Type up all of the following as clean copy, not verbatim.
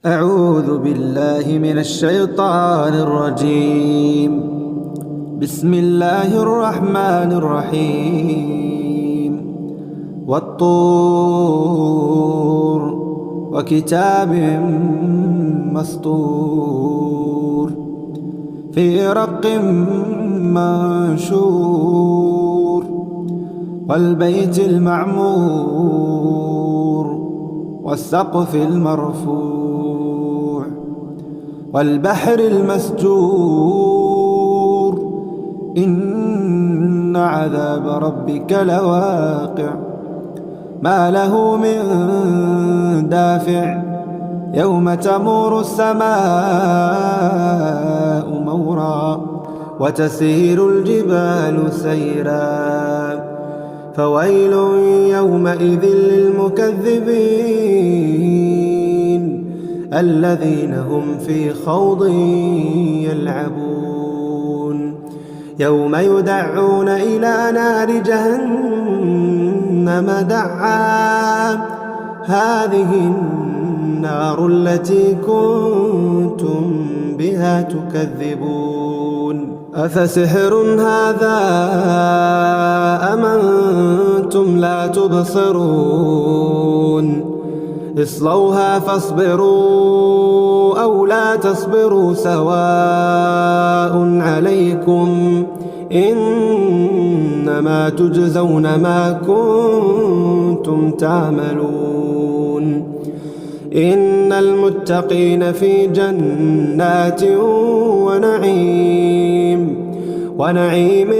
أعوذ بالله من الشيطان الرجيم. بسم الله الرحمن الرحيم. والطور وكتاب مسطور في رق منشور والبيت المعمور والسقف المرفوع والبحر المسجور إن عذاب ربك لواقع ما له من دافع يوم تمور السماء مورا وتسير الجبال سيرا فويل يومئذ للمكذبين الذين هم في خوض يلعبون يوم يدعون إلى نار جهنم دعا هذه النار التي كنتم بها تكذبون أفسحر هذا أم أنتم لا تبصرون اصلوها فاصبروا أو لا تصبروا سواء عليكم إنما تجزون ما كنتم تعملون إن المتقين في جنات ونعيم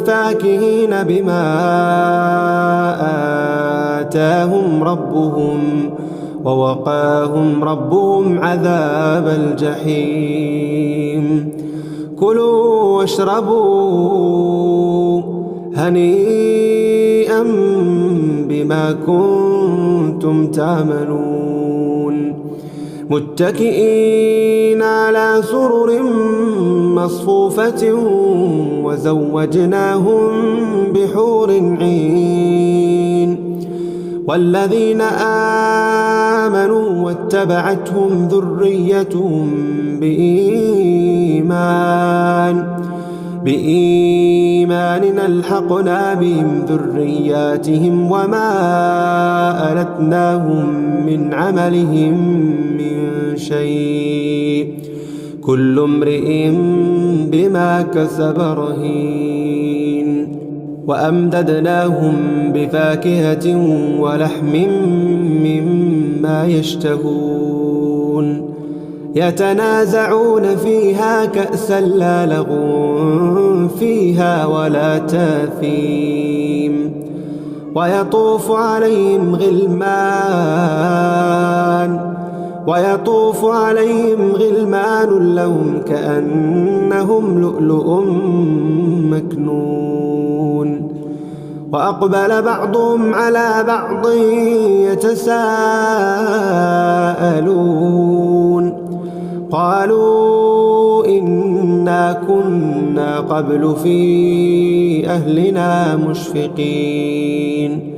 فاكهين بما آتاهم ربهم ووقاهم ربهم عذاب الجحيم كلوا واشربوا هنيئا بما كنتم تعملون متكئين على سرر مصفوفة وزوجناهم بحور عين والذين آمنوا واتبعتهم ذريتهم بإيمان ألحقنا بهم ذرياتهم وما ألتناهم من عملهم من شيء كل امرئ بما كسب رهين وأمددناهم بفاكهة ولحم مما يشتهون يتنازعون فيها كأسا لا لغو فيها ولا تاثيم ويطوف عليهم غلمان لهم كأنهم لؤلؤ مكنون وأقبل بعضهم على بعض يتساءلون قالوا إنا كنا قبل في أهلنا مشفقين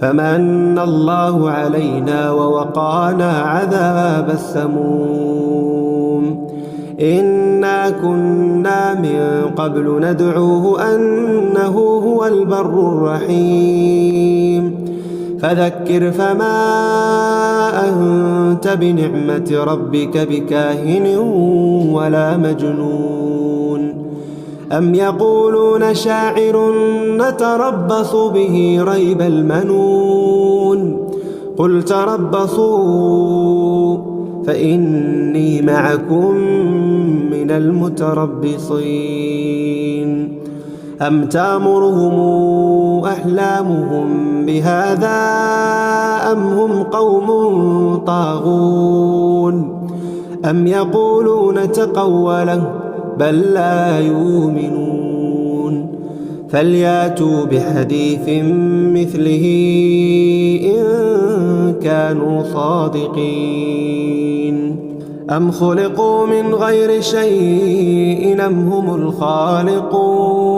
فمن الله علينا ووقانا عذاب السموم إنا كنا من قبل ندعوه أنه هو البر الرحيم فذكر فما أنت بنعمة ربك بكاهن ولا مجنون أم يقولون شاعر نتربص به ريب المنون قل تربصوا فإني معكم من المتربصين أم تأمرهم أحلامهم بهذا أم هم قوم طاغون أم يقولون تقوله بل لا يؤمنون فلياتوا بحديث مثله إن كانوا صادقين أم خلقوا من غير شيء أم هم الخالقون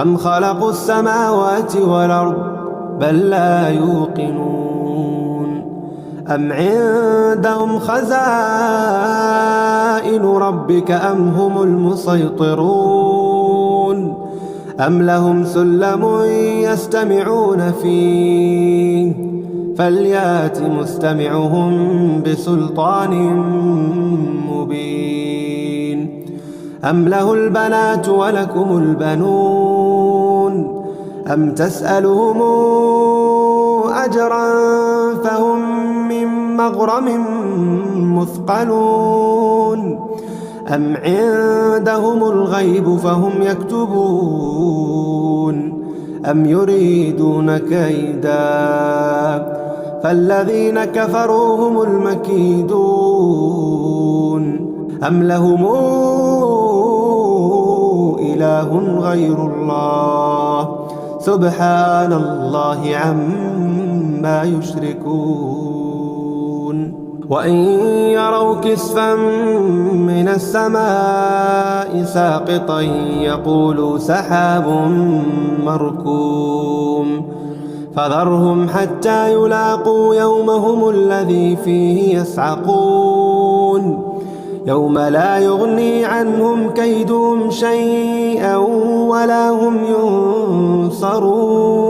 أم خلقوا السماوات والأرض بل لا يوقنون أم عندهم خزائن ربك أم هم المسيطرون أم لهم سلم يستمعون فيه فليات مستمعهم بسلطان مبين أم له البنات ولكم البنون أم تسألهم أجرا فهم من مغرم مثقلون أم عندهم الغيب فهم يكتبون أم يريدون كيدا فالذين كفروا هم المكيدون أم لهم إله غير الله سبحان الله عما يشركون وإن يروا كسفا من السماء ساقطا يقولوا سحاب مركوم فذرهم حتى يلاقوا يومهم الذي فيه يصعقون يوم لا يغني عنهم كيدهم شيئا ولا هم ينصرون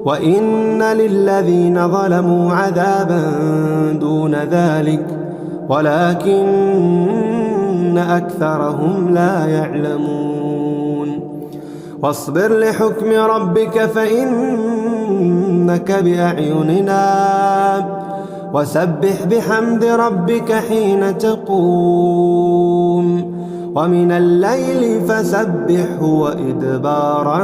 وإن للذين ظلموا عذابا دون ذلك ولكن أكثرهم لا يعلمون واصبر لحكم ربك فإنك بأعيننا وسبح بحمد ربك حين تقوم ومن الليل فسبحه وإدبار